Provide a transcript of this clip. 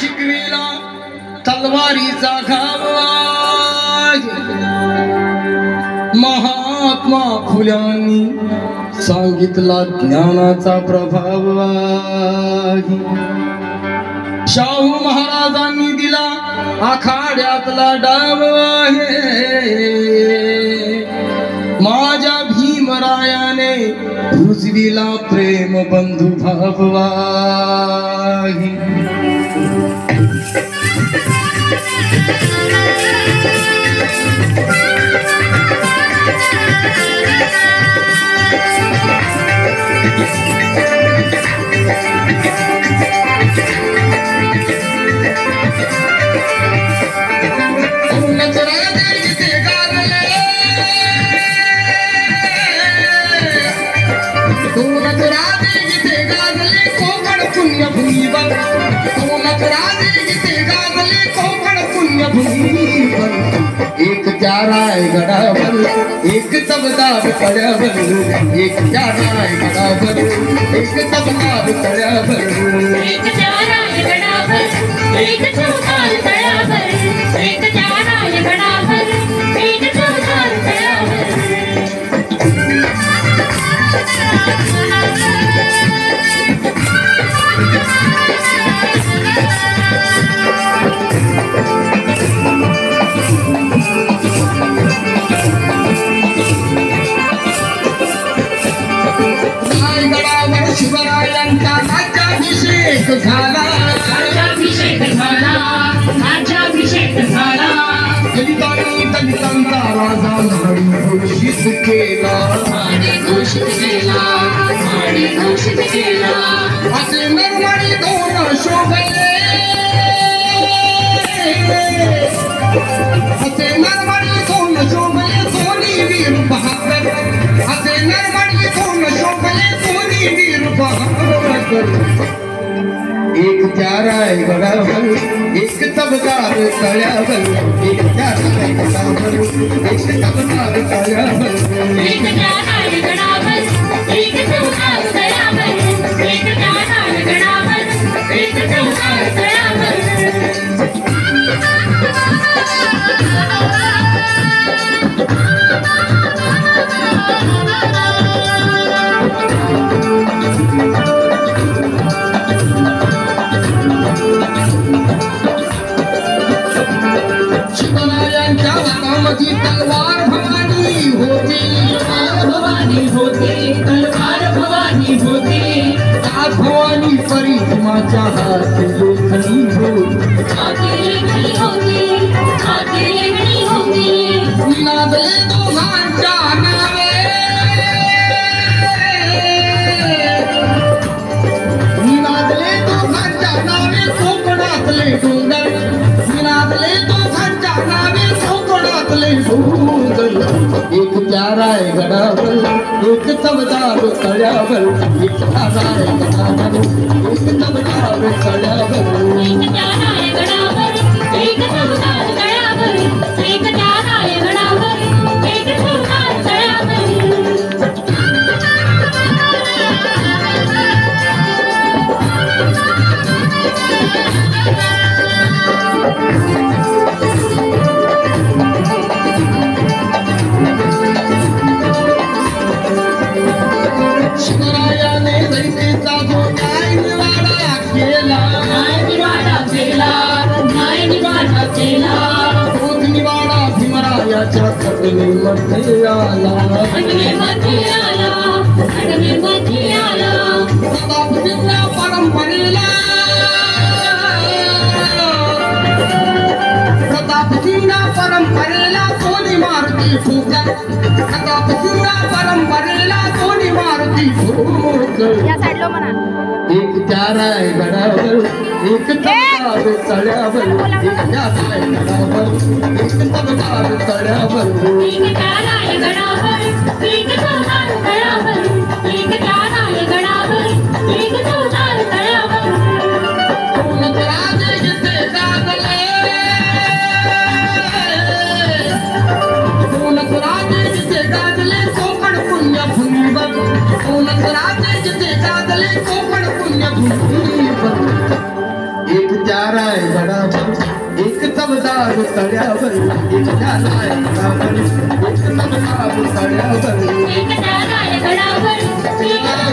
शिकविला तलवारीचा घाव महात्मा फुल्यांनी सांगितला ज्ञानाचा प्रभाव शाहू महाराजांनी दिला आखाड्यातला डाव माझ्या भीमरायाने रुजविला प्रेम बंधू भाव एक चाराय गडावर एक तबदार कड्यावर एक चाराय गडावर एक तबदार कड्यावर एक चाराय गडावर एक तबदार कड्यावर एक चाराय गडावर एक तबदार कड्यावर शिवरायांचा राज्याभिषेक झाला राज्याभिषेक झाला राज्याभिषेक झाला दलितांनी दलितांचा राजा म्हणून घोषित केला आणि घोषित केला आणि घोषित केला असे निर्मळी दोन शोभले असे निर्मळी दोन शोभले दोन्ही वीर बहादर असे निर्मळी दोन शोभले दोन्ही वीर बहादर एक चाराय गडावर एक तबदार तळ्यावर एक चाराय गडावर एक तबदार तळ्यावर एक चाराय गडावर एक तबदार तळ्यावर एक चाराय गडावर एक तबदार तळ्यावर शिवरायांच्या हातामध्ये तलवार भवानी होती तलवार भवानी होती आज भवानी परिमाच्या हात लेखनी होती नादले दोघांच्या नावे नादले दोघांच्या नावे कोकणातले डोंगर नादले दोघांच्या नावे कोकणातले डोंगर एक चाराय गडावर एक तबदार तळ्यावर एक चाराय गडावर एक तबदार तळ्यावर एक चाराय गडावर एक तबदार तळ्यावर एक चाराय गडावर एक तबदार तळ्यावर शिवरायाने दैतेचा जो न्यायनिवाडा केला तोच निवाडा भीमरायाच्या घटनेमध्ये आला प्रतापसिंह परंपरेला सोनी मारुती ठोकर प्रतापसिंह परंपरेला सोनी मारुती ठोकर या साइडला म्हणा एक चाराय गडावर एक तबदार तळ्यावर एक चाराय गडावर एक तबदार तळ्यावर एक चाराय गडावर एक तबदार तळ्यावर एक चाराय गडावर एक तबदार तळ्यावर कोणत राजे जिथे गाजले कोणत राजे जिथे गाजले कोकण पुण्यभूमीवर कोणत राजे जिथे गाजले कोकण पुण्यभूमीवर एक प्याराय गडावर एक चमदार तळ्यावर एक प्याराय गडावर एक चमदार तळ्यावर एक प्याराय गडावर